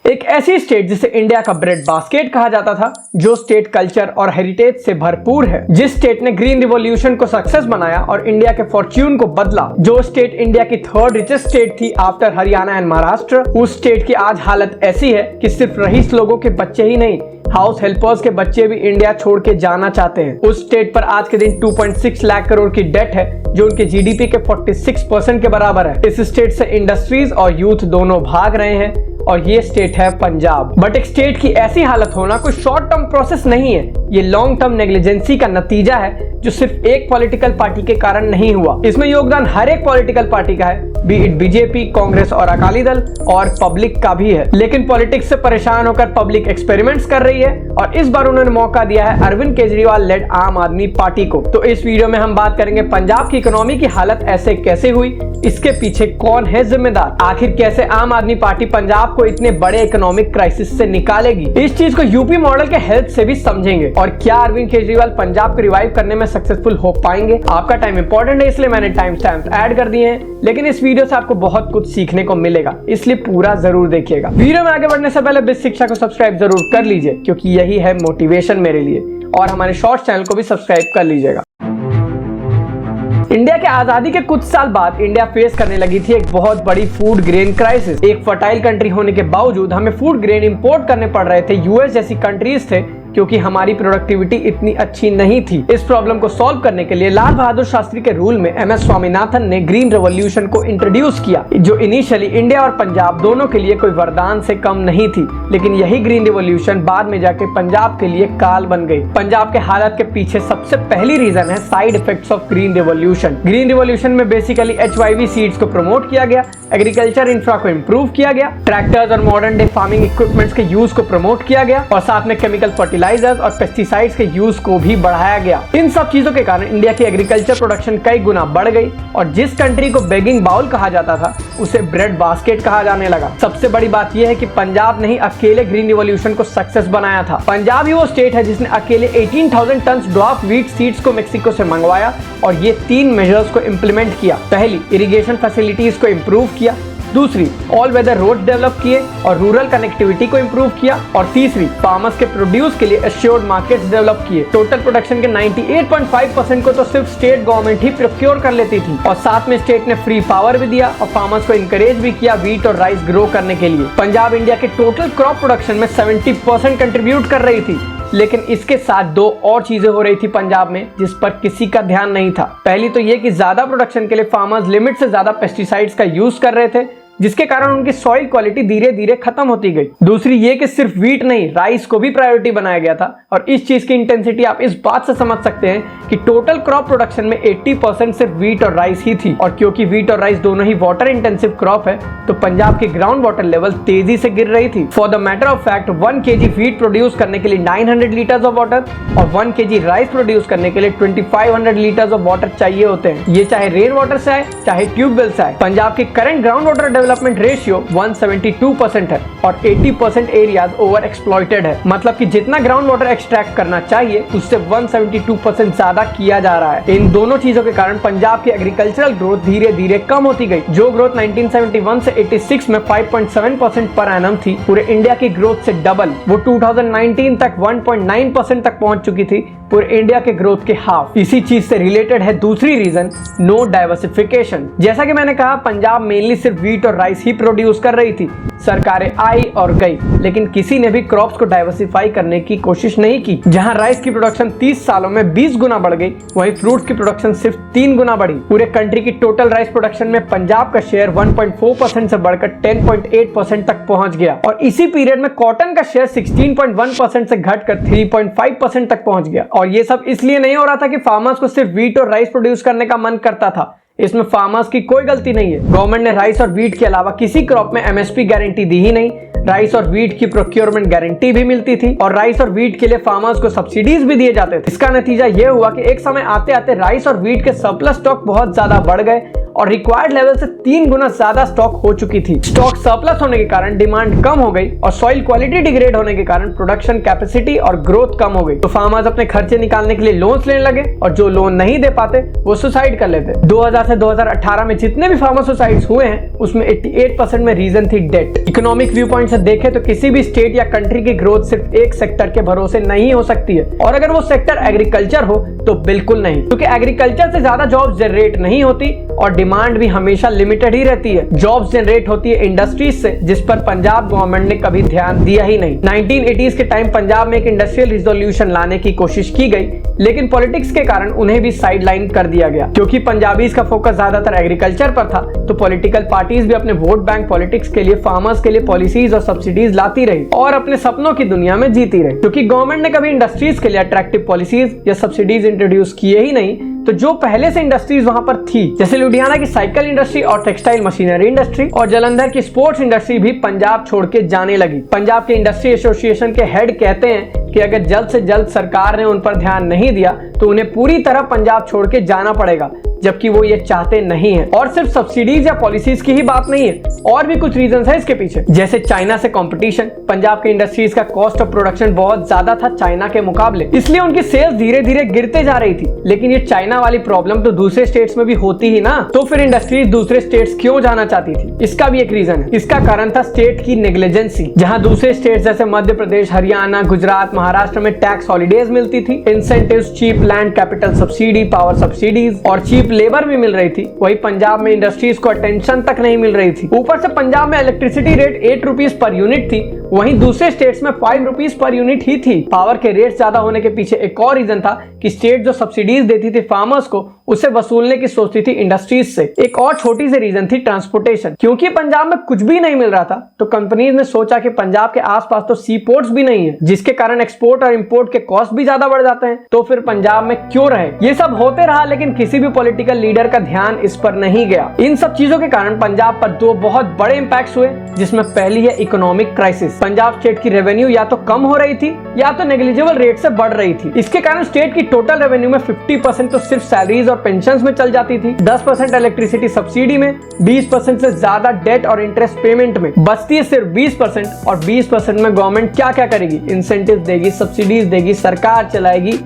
एक ऐसी स्टेट जिसे इंडिया का ब्रेड बास्केट कहा जाता था, जो स्टेट कल्चर और हेरिटेज से भरपूर है, जिस स्टेट ने ग्रीन रिवॉल्यूशन को सक्सेस बनाया और इंडिया के फॉर्च्यून को बदला, जो स्टेट इंडिया की थर्ड रिचेस्ट स्टेट थी आफ्टर हरियाणा एंड महाराष्ट्र, उस स्टेट की आज हालत ऐसी है कि सिर्फ रईस लोगों के बच्चे ही नहीं, हाउस हेल्पर्स के बच्चे भी इंडिया छोड़ के जाना चाहते हैं। उस स्टेट पर आज के दिन 2.6 लाख करोड़ की डेट है, जो उनके जीडीपी के 46% के बराबर है। इस स्टेट से इंडस्ट्रीज और यूथ दोनों भाग रहे हैं और ये स्टेट है पंजाब। बट एक स्टेट की ऐसी हालत होना कोई शॉर्ट टर्म प्रोसेस नहीं है, ये लॉन्ग टर्म नेग्लिजेंसी का नतीजा है, जो सिर्फ एक पॉलिटिकल पार्टी के कारण नहीं हुआ। इसमें योगदान हर एक पॉलिटिकल पार्टी का है, बी इट बीजेपी, कांग्रेस और अकाली दल, और पब्लिक का भी है। लेकिन पॉलिटिक्स से परेशान होकर पब्लिक एक्सपेरिमेंट्स कर रही है और इस बार उन्होंने मौका दिया है अरविंद केजरीवाल लेड आम आदमी पार्टी को। तो इस वीडियो में हम बात करेंगे पंजाब की इकोनॉमी की हालत ऐसे कैसे हुई, इसके पीछे कौन है जिम्मेदार, आखिर कैसे आम आदमी पार्टी पंजाब को इतने बड़े इकोनॉमिक क्राइसिस से निकालेगी। इस चीज को यूपी मॉडल के हेल्प से भी समझेंगे और क्या अरविंद केजरीवाल पंजाब को रिवाइव करने में सक्सेसफुल हो पाएंगे। आपका टाइम इंपॉर्टेंट है, इसलिए मैंने टाइम स्टैम्प्स ऐड कर दिए हैं, लेकिन इस वीडियो से आपको बहुत कुछ सीखने को मिलेगा, इसलिए पूरा जरूर देखिएगा। वीडियो में आगे बढ़ने से पहले बिस शिक्षा को सब्सक्राइब जरूर कर लीजिए, क्योंकि यही है मोटिवेशन मेरे लिए, और हमारे शॉर्ट्स चैनल को भी सब्सक्राइब कर लीजिएगा। इंडिया के आजादी के कुछ साल बाद इंडिया फेस करने लगी थी एक बहुत बड़ी फूड ग्रेन क्राइसिस। एक फर्टाइल कंट्री होने के बावजूद हमें फूड ग्रेन इंपोर्ट करने पड़ रहे थे, यूएस जैसी कंट्रीज थे, क्योंकि हमारी प्रोडक्टिविटी इतनी अच्छी नहीं थी। इस प्रॉब्लम को सॉल्व करने के लिए लाल बहादुर शास्त्री के रूल में एमएस स्वामीनाथन ने ग्रीन रेवोल्यूशन को इंट्रोड्यूस किया, जो इनिशियली इंडिया और पंजाब दोनों के लिए कोई वरदान से कम नहीं थी। लेकिन यही ग्रीन रेवोल्यूशन बाद में जाके पंजाब के लिए काल बन गई। पंजाब के हालात के पीछे सबसे पहली रीजन है side effects of green revolution. Green revolution में बेसिकली HYV सीड्स को प्रमोट किया गया, एग्रीकल्चर इंफ्रा को इम्प्रूव किया गया, ट्रैक्टर्स और मॉडर्न डे फार्मिंग इक्विपमेंट्स के यूज को प्रमोट किया गया, और साथ में केमिकल फर्टिलाइजर्स और पेस्टिसाइड्स के यूज को भी बढ़ाया गया। इन सब चीजों के कारण इंडिया की एग्रीकल्चर प्रोडक्शन कई गुना बढ़ गई और जिस कंट्री को बेगिंग बाउल कहा जाता था, उसे ब्रेड बास्केट कहा जाने लगा। सबसे बड़ी बात यह है कि पंजाब ने ही अकेले ग्रीन रिवॉल्यूशन को सक्सेस बनाया था। पंजाब ही वो स्टेट है जिसने अकेले 18,000 टन ड्रॉप व्हीट सीड्स को मेक्सिको से मंगवाया और ये 3 मेजर्स को इंप्लीमेंट किया। पहली, इरिगेशन फैसिलिटीज को इंप्रूव किया, दूसरी, ऑल वेदर रोड डेवलप किए और रूरल कनेक्टिविटी को इंप्रूव किया, और तीसरी, फार्मर्स के प्रोड्यूस के लिए एश्योर्ड मार्केट्स डेवलप किए। टोटल प्रोडक्शन के 98.5% को तो सिर्फ स्टेट गवर्नमेंट ही प्रोक्योर कर लेती थी, और साथ में स्टेट ने फ्री पावर भी दिया और फार्मर्स को इंकरेज भी किया व्हीट और राइस ग्रो करने के लिए। पंजाब इंडिया के टोटल क्रॉप प्रोडक्शन में 70% कंट्रीब्यूट कर रही थी। लेकिन इसके साथ 2 और चीजें हो रही थी पंजाब में, जिस पर किसी का ध्यान नहीं था। पहली तो ये कि ज्यादा प्रोडक्शन के लिए फार्मर्स लिमिट से ज्यादा पेस्टिसाइड्स का यूज कर रहे थे, जिसके कारण उनकी सॉइल क्वालिटी धीरे धीरे खत्म होती गई। दूसरी ये कि सिर्फ व्हीट नहीं, राइस को भी प्रायोरिटी बनाया गया था, और इस चीज की इंटेंसिटी आप इस बात से समझ सकते हैं कि टोटल क्रॉप प्रोडक्शन में 80% सिर्फ व्हीट और राइस ही थी। और क्योंकि व्हीट और राइस दोनों ही वाटर इंटेंसिव क्रॉप है, तो पंजाब की ग्राउंड वाटर लेवल तेजी से गिर रही थी। For the matter of fact, 1 kg wheat produce करने के लिए 900 लीटर्स ऑफ वाटर और 1 kg राइस प्रोड्यूस करने के लिए 2500 लीटर्स ऑफ वाटर चाहिए होते हैं, ये चाहे रेन वाटर से आए चाहे ट्यूबवेल से आए। पंजाब की current ground water development ratio 172% है और 80% एरियाज ओवर एक्सप्लॉइटेड है। मतलब कि जितना ग्राउंड वाटर एक्सट्रैक्ट करना चाहिए, उससे 172% ज्यादा किया जा रहा है। इन दोनों चीजों के कारण पंजाब की एग्रीकल्चरल ग्रोथ धीरे धीरे कम होती गई। जो ग्रोथ 1971 से 86 में 5.7% पर एनम थी, पूरे इंडिया की ग्रोथ से डबल, वो 2019 तक 1.9% तक पहुंच चुकी थी, पूरे इंडिया के ग्रोथ के हाफ। इसी चीज से रिलेटेड है दूसरी रीजन, नो डाइवर्सिफिकेशन। जैसा कि मैंने कहा, पंजाब मेनली सिर्फ व्हीट और राइस ही प्रोड्यूस कर रही थी। सरकारें आई और गई, लेकिन किसी ने भी क्रॉप्स को डाइवर्सिफाई करने की कोशिश नहीं की। जहां राइस की प्रोडक्शन 30 सालों में 20 गुना बढ़ गई, वहीं फ्रूट्स की प्रोडक्शन सिर्फ 3 गुना बढ़ी। पूरे कंट्री की टोटल राइस प्रोडक्शन में पंजाब का शेयर 1.4% से बढ़कर 10.8% तक पहुंच गया, और इसी पीरियड में कॉटन का शेयर 16.1% से घटकर 3.5% तक पहुंच गया। और ये सब इसलिए नहीं हो रहा था कि फार्मर्स को सिर्फ व्हीट और राइस प्रोड्यूस करने का मन करता था, इसमें फार्मर्स की कोई गलती नहीं है। गवर्नमेंट ने राइस और व्हीट के अलावा किसी क्रॉप में MSP गारंटी दी ही नहीं। राइस और व्हीट की प्रोक्योरमेंट गारंटी भी मिलती थी और राइस और व्हीट के लिए फार्मर्स को सब्सिडीज भी दिए जाते थे। इसका नतीजा यह हुआ कि एक समय आते आते राइस और व्हीट के सरप्लस स्टॉक बहुत ज्यादा बढ़ गए और रिक्वायर्ड लेवल से 3 गुना ज्यादा स्टॉक हो चुकी थी। स्टॉक सरप्लस होने के कारण डिमांड कम हो गई और सॉइल क्वालिटी डिग्रेड होने के कारण प्रोडक्शन कैपेसिटी और ग्रोथ कम हो गई। तो फार्मर्स अपने खर्चे निकालने के लिए लोन्स लेने लगे और जो लोन नहीं दे पाते वो सुसाइड कर लेते। 2000 से 2018 में जितने भी फार्मर सुसाइड्स हुए हैं उसमें 88% में रीजन थी डेट। इकोनॉमिक व्यू पॉइंट से देखें तो किसी भी स्टेट या कंट्री की ग्रोथ सिर्फ एक सेक्टर के भरोसे नहीं हो सकती है, और अगर वो सेक्टर एग्रीकल्चर हो तो बिल्कुल नहीं, क्योंकि एग्रीकल्चर से ज्यादा जॉब्स जनरेट नहीं होती और डिमांड भी हमेशा लिमिटेड ही रहती है। जॉब्स जनरेट होती है इंडस्ट्रीज से, जिस पर पंजाब गवर्नमेंट ने कभी ध्यान दिया ही नहीं। 1980s के टाइम पंजाब में एक इंडस्ट्रियल रिवॉल्यूशन लाने की कोशिश की गई, लेकिन पॉलिटिक्स के कारण उन्हें भी साइडलाइन कर दिया गया। क्योंकि पंजाबीज का फोकस ज्यादातर एग्रीकल्चर पर था, तो पॉलिटिकल पार्टीज भी अपने वोट बैंक पॉलिटिक्स के लिए फार्मर्स के लिए पॉलिसीज और सब्सिडीज लाती रही और अपने सपनों की दुनिया में जीती रही। क्योंकि गवर्नमेंट ने कभी इंडस्ट्रीज के लिए अट्रैक्टिव पॉलिसीज या सब्सिडीज इंट्रोड्यूस किए ही नहीं, तो जो पहले से इंडस्ट्रीज वहां पर थी, जैसे लुधियाना की साइकिल इंडस्ट्री और टेक्सटाइल मशीनरी इंडस्ट्री और जालंधर की स्पोर्ट्स इंडस्ट्री भी पंजाब छोड़ के जाने लगी। पंजाब के इंडस्ट्री एसोसिएशन के हेड कहते हैं कि अगर जल्द से जल्द सरकार ने उन पर ध्यान नहीं दिया तो उन्हें पूरी तरह पंजाब छोड़ के जाना पड़ेगा, जबकि वो ये चाहते नहीं है। और सिर्फ सब्सिडीज या पॉलिसीज की ही बात नहीं है, और भी कुछ रीजंस है इसके पीछे, जैसे चाइना से कंपटीशन। पंजाब के इंडस्ट्रीज का कॉस्ट ऑफ प्रोडक्शन बहुत ज्यादा था चाइना के मुकाबले, इसलिए उनकी सेल्स धीरे धीरे गिरते जा रही थी। लेकिन ये चाइना वाली प्रॉब्लम तो दूसरे स्टेट्स में भी होती ही ना, तो फिर इंडस्ट्रीज दूसरे स्टेट्स क्यों जाना चाहती थी? इसका भी एक रीजन है। इसका कारण था स्टेट की नेग्लिजेंसी। जहां दूसरे स्टेट्स जैसे मध्य प्रदेश, हरियाणा, गुजरात, महाराष्ट्र में टैक्स हॉलीडेज मिलती थी, incentives, cheap land capital subsidy, power subsidies और चीप लेबर भी मिल रही थी, वही पंजाब में इंडस्ट्रीज को अटेंशन तक नहीं मिल रही थी। ऊपर से पंजाब में electricity rate 8 rupees per unit थी, वहीं दूसरे स्टेट्स में 5 रुपीज पर यूनिट ही थी। पावर के रेट ज्यादा होने के पीछे एक और रीजन था कि स्टेट जो सब्सिडीज देती थी फार्मर्स को, उसे वसूलने की सोचती थी इंडस्ट्रीज से। एक और छोटी सी रीजन थी ट्रांसपोर्टेशन। क्योंकि पंजाब में कुछ भी नहीं मिल रहा था, तो कंपनीज ने सोचा कि पंजाब के आसपास तो सी पोर्ट्स भी नहीं है, जिसके कारण एक्सपोर्ट और इंपोर्ट के कॉस्ट भी ज्यादा बढ़ जाते हैं, तो फिर पंजाब में क्यों रहे? ये सब होते रहा, लेकिन किसी भी पॉलिटिकल लीडर का ध्यान इस पर नहीं गया। इन सब चीजों के कारण पंजाब पर 2 बहुत बड़े इंपैक्ट्स हुए, जिसमें पहली है इकोनॉमिक क्राइसिस। पंजाब स्टेट की रेवेन्यू या तो कम हो रही थी या तो नेग्लिजिबल रेट से बढ़ रही थी। इसके कारण स्टेट की टोटल रेवेन्यू में 50% तो सिर्फ सैलरीज और पेंशन में चल जाती थी, 10% इलेक्ट्रिसिटी सब्सिडी में, 20% से ज्यादा डेट और इंटरेस्ट पेमेंट में, बचती है सिर्फ 20%। और 20% में गवर्नमेंट क्या क्या करेगी? इंसेंटिव देगी, सब्सिडीज देगी, सरकार चलाएगी,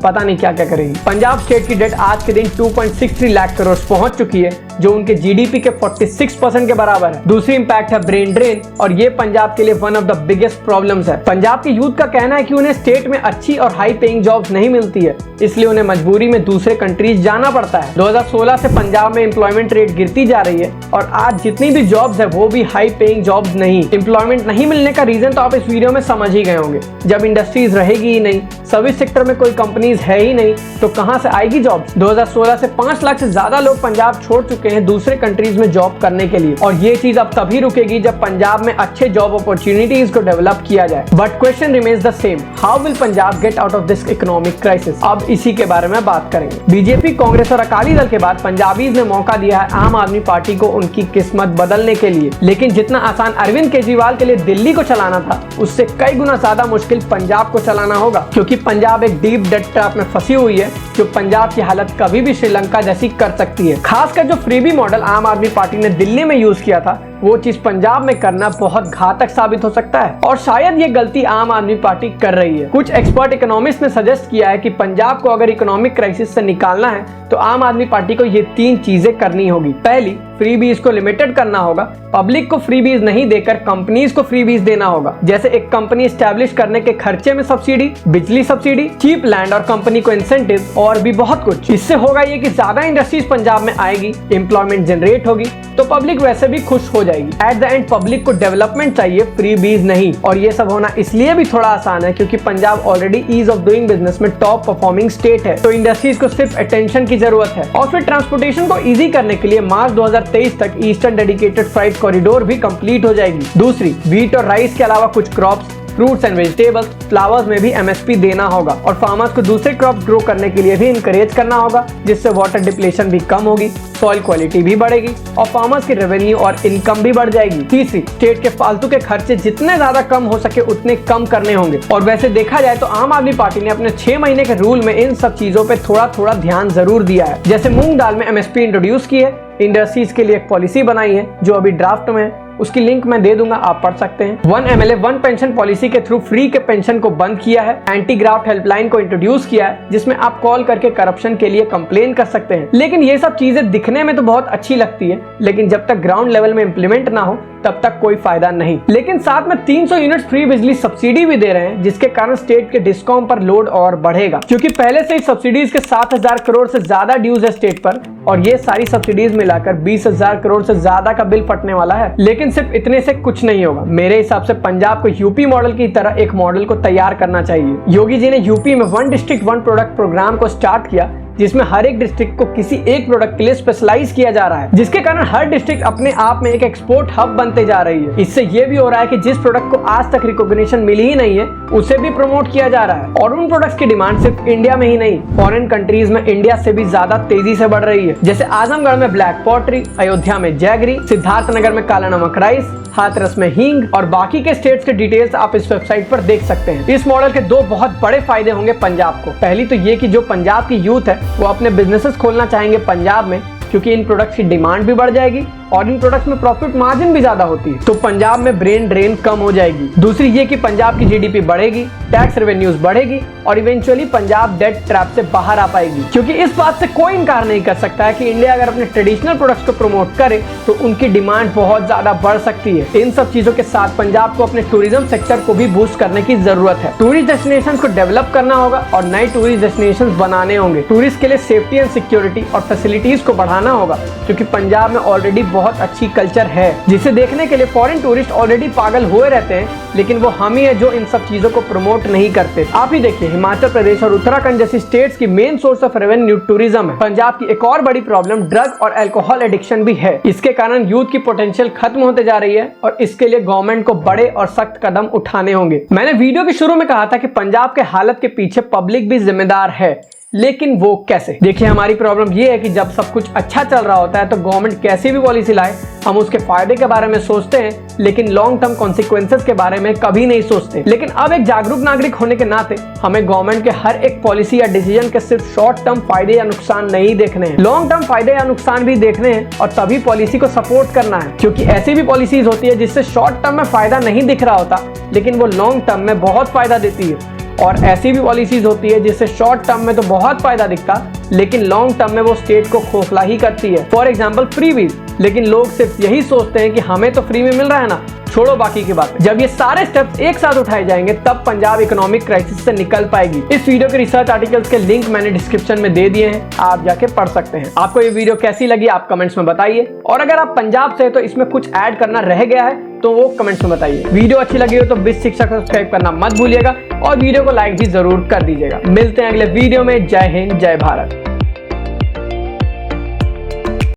पता नहीं क्या क्या करेगी। पंजाब स्टेट की डेट आज के दिन 2.63 लाख करोड़ पहुंच चुकी है, जो उनके जीडीपी के 46% के बराबर है। दूसरी इंपैक्ट है ब्रेन ड्रेन, और ये पंजाब के लिए one of the biggest problems है। पंजाब के यूथ का कहना है कि उन्हें स्टेट में अच्छी और हाई पेइंग जॉब्स नहीं मिलती है, इसलिए उन्हें मजबूरी में दूसरे कंट्रीज जाना पड़ता है। 2016 से पंजाब में एम्प्लॉयमेंट रेट गिरती जा रही है, और आज जितनी भी जॉब्स है वो भी हाई पेइंग जॉब्स नहीं। एम्प्लॉयमेंट नहीं मिलने का रीजन तो आप इस वीडियो में समझ ही गए होंगे। जब इंडस्ट्रीज रहेगी ही नहीं, सर्विस सेक्टर में कोई कंपनीज है ही नहीं, तो कहां से आएगी जॉब्स? 2016 से 5 लाख से ज्यादा लोग पंजाब छोड़ चुके हैं दूसरे कंट्रीज में जॉब करने के लिए, और ये चीज अब तभी रुकेगी जब पंजाब में अच्छे जॉब अपॉर्चुनिटीज को डेवलप किया जाए। But question remains the same, how will Punjab get out of this economic crisis? अब इसी के बारे में बात करेंगे। बीजेपी, कांग्रेस और अकाली दल के बाद पंजाबीज ने मौका दिया है आम आदमी पार्टी को उनकी किस्मत बदलने के लिए, लेकिन जितना आसान अरविंद केजरीवाल के लिए दिल्ली को चलाना था, उससे कई गुना ज्यादा मुश्किल पंजाब को चलाना होगा, क्योंकि पंजाब एक डीप डेट ट्रैप में फंसी हुई है, जो पंजाब की हालत कभी भी श्रीलंका जैसी कर सकती है। खासकर जो फ्रीबी मॉडल आम आदमी पार्टी ने दिल्ली में यूज किया था, वो चीज पंजाब में करना बहुत घातक साबित हो सकता है, और शायद ये गलती आम आदमी पार्टी कर रही है। कुछ एक्सपर्ट इकोनॉमिस्ट ने सजेस्ट किया है कि पंजाब को अगर इकोनॉमिक क्राइसिस से निकालना है तो आम आदमी पार्टी को ये 3 चीजें करनी होगी। पहली, फ्रीबीज को लिमिटेड करना होगा। पब्लिक को फ्रीबीज नहीं देकर कंपनीज को फ्रीबीज देना होगा, जैसे एक कंपनी एस्टैब्लिश करने के खर्चे में सब्सिडी, बिजली सब्सिडी, चीप लैंड और कंपनी को इंसेंटिव, और भी बहुत कुछ। इससे होगा ये कि ज्यादा इंडस्ट्रीज पंजाब में आएगी, एम्प्लॉयमेंट जनरेट होगी, तो पब्लिक वैसे भी खुश हो जाएगी। एट द एंड पब्लिक को डेवलपमेंट चाहिए, फ्रीबीज नहीं। और ये सब होना इसलिए भी थोड़ा आसान है क्योंकि Punjab already ease of doing business में टॉप परफॉर्मिंग स्टेट है, तो इंडस्ट्रीज को सिर्फ अटेंशन की जरूरत है। और फिर ट्रांसपोर्टेशन को इजी करने के लिए मार्च 2023 तक ईस्टर्न डेडिकेटेड फ्राइट कॉरिडोर भी कंप्लीट हो जाएगी। दूसरी, व्हीट और राइस के अलावा कुछ crops, fruits and vegetables, flowers में भी एमएसपी देना होगा, और फार्मर्स को दूसरे क्रॉप्स ग्रो करने के लिए भी इंकरेज करना होगा, जिससे वाटर डिप्लेशन भी कम होगी, सॉइल क्वालिटी भी बढ़ेगी और फार्मर्स की रेवेन्यू और इनकम भी बढ़ जाएगी। तीसरी, स्टेट के फालतू के खर्चे जितने ज्यादा कम हो सके उतने कम करने होंगे। और वैसे देखा जाए तो आम आदमी पार्टी ने अपने 6 महीने के रूल में इन सब चीजों पे थोड़ा थोड़ा ध्यान जरूर दिया है, जैसे मूंग दाल में एमएसपी इंट्रोड्यूस की है, इंडस्ट्रीज के लिए एक पॉलिसी बनाई है जो अभी ड्राफ्ट में है, उसकी लिंक मैं दे दूंगा, आप पढ़ सकते हैं। 1 MLA 1 पेंशन पॉलिसी के थ्रू फ्री के पेंशन को बंद किया है। एंटी ग्राफ्ट हेल्पलाइन को इंट्रोड्यूस किया है जिसमें आप कॉल करके करप्शन के लिए कंप्लेन कर सकते हैं। लेकिन ये सब चीजें दिखने में तो बहुत अच्छी लगती है, लेकिन जब तक ग्राउंड लेवल में इंप्लीमेंट ना हो तब तक कोई फायदा नहीं। लेकिन साथ में 300 यूनिट्स फ्री बिजली सब्सिडी भी दे रहे हैं, जिसके कारण स्टेट के डिस्कॉम पर लोड और बढ़ेगा, क्योंकि पहले से ही सब्सिडीज के 7,000 करोड़ से ज्यादा ड्यूज है स्टेट पर, और ये सारी सब्सिडीज मिलाकर 20,000 करोड़ से ज्यादा का बिल फटने वाला है। लेकिन सिर्फ इतने से कुछ नहीं होगा। मेरे हिसाब से पंजाब को यूपी मॉडल की तरह एक मॉडल को तैयार करना चाहिए। योगी जी ने यूपी में 1 डिस्ट्रिक्ट 1 प्रोडक्ट प्रोग्राम को स्टार्ट किया, जिसमें हर एक डिस्ट्रिक्ट को किसी एक प्रोडक्ट के लिए स्पेशलाइज किया जा रहा है, जिसके कारण हर डिस्ट्रिक्ट अपने आप में एक एक्सपोर्ट हब बनते जा रही है। इससे ये भी हो रहा है कि जिस प्रोडक्ट को आज तक रिकॉग्निशन मिली ही नहीं है उसे भी प्रमोट किया जा रहा है, और उन प्रोडक्ट्स की डिमांड सिर्फ इंडिया में ही नहीं, फॉरेन कंट्रीज में इंडिया से भी ज्यादा तेजी से बढ़ रही है। जैसे आजमगढ़ में ब्लैक पॉटरी, अयोध्या में जैगरी, सिद्धार्थनगर में काला नमक राइस, हाथरस में हींग और बाकी के स्टेट्स के डिटेल्स आप इस वेबसाइट पर देख सकते हैं। इस मॉडल के 2 बहुत बड़े फायदे होंगे पंजाब को। पहली तो ये कि जो पंजाब की यूथ है वो अपने बिजनेसेस खोलना चाहेंगे पंजाब में, क्योंकि इन प्रोडक्ट्स की डिमांड भी बढ़ जाएगी और इन प्रोडक्ट्स में प्रॉफिट मार्जिन भी ज्यादा होती है, तो पंजाब में ब्रेन ड्रेन कम हो जाएगी। दूसरी ये कि पंजाब की जीडीपी बढ़ेगी, टैक्स रेवेन्यूज बढ़ेगी और इवेंचुअली पंजाब डेट ट्रैप से बाहर आ पाएगी, क्योंकि इस बात से कोई इनकार नहीं कर सकता है कि इंडिया अगर अपने ट्रेडिशनल प्रोडक्ट्स को प्रमोट करे तो उनकी डिमांड बहुत ज्यादा बढ़ सकती है। इन सब चीजों के साथ पंजाब को अपने टूरिज्म सेक्टर को भी बूस्ट करने की जरूरत है। टूरिस्ट डेस्टिनेशंस को डेवलप करना होगा और नए टूरिस्ट डेस्टिनेशंस बनाने होंगे। टूरिस्ट के लिए सेफ्टी एंड सिक्योरिटी और फैसिलिटीज को बढ़ाना होगा, क्योंकि पंजाब में ऑलरेडी बहुत अच्छी कल्चर है जिसे देखने के लिए फॉरेन टूरिस्ट ऑलरेडी पागल हुए रहते हैं, लेकिन वो हम ही है जो इन सब चीजों को प्रमोट नहीं करते। आप ही देखिए, हिमाचल प्रदेश और उत्तराखंड जैसी स्टेट्स की main source of revenue tourism है। पंजाब की एक और बड़ी प्रॉब्लम ड्रग और अल्कोहल एडिक्शन भी है। इसके कारण यूथ की पोटेंशियल खत्म होते जा रही है और इसके लिए गवर्नमेंट को बड़े और सख्त कदम उठाने होंगे। मैंने वीडियो के शुरू में कहा था कि पंजाब के हालत के पीछे पब्लिक भी जिम्मेदार है, लेकिन वो कैसे? देखिए, हमारी प्रॉब्लम ये है कि जब सब कुछ अच्छा चल रहा होता है तो गवर्नमेंट कैसी भी पॉलिसी लाए, हम उसके फायदे के बारे में सोचते हैं, लेकिन लॉन्ग टर्म कॉन्सिक्वेंसेस के बारे में कभी नहीं सोचते। लेकिन अब एक जागरूक नागरिक होने के नाते हमें गवर्नमेंट के हर एक पॉलिसी या डिसीजन के सिर्फ शॉर्ट टर्म फायदे या नुकसान नहीं देखने हैं, लॉन्ग टर्म फायदे या नुकसान भी देखने हैं और तभी पॉलिसी को सपोर्ट करना है। क्योंकि ऐसी भी पॉलिसीज होती है जिससे शॉर्ट टर्म में फायदा नहीं दिख रहा होता, लेकिन वो लॉन्ग टर्म में बहुत फायदा देती है, और ऐसी भी पॉलिसीज होती है जिससे शॉर्ट टर्म में तो बहुत फायदा दिखता, लेकिन लॉन्ग टर्म में वो स्टेट को खोखला ही करती है। फॉर एग्जाम्पल फ्रीबीज, लेकिन लोग सिर्फ यही सोचते हैं कि हमें तो फ्री में मिल रहा है ना, छोड़ो बाकी की बात। जब ये सारे स्टेप्स एक साथ उठाए जाएंगे तब पंजाब इकोनॉमिक क्राइसिस से निकल पाएगी। इस वीडियो के रिसर्च आर्टिकल्स के लिंक मैंने डिस्क्रिप्शन में दे दिए हैं, आप जाके पढ़ सकते हैं। आपको ये वीडियो कैसी लगी आप कमेंट्स में बताइए, और अगर आप पंजाब से हैं तो इसमें कुछ ऐड करना रह गया है तो वो कमेंट्स में बताइए। वीडियो अच्छी लगी हो तो बिज शिक्षा को सब्सक्राइब करना मत भूलिएगा और वीडियो को लाइक भी जरूर कर दीजिएगा। मिलते हैं अगले वीडियो में। जय हिंद, जय भारत।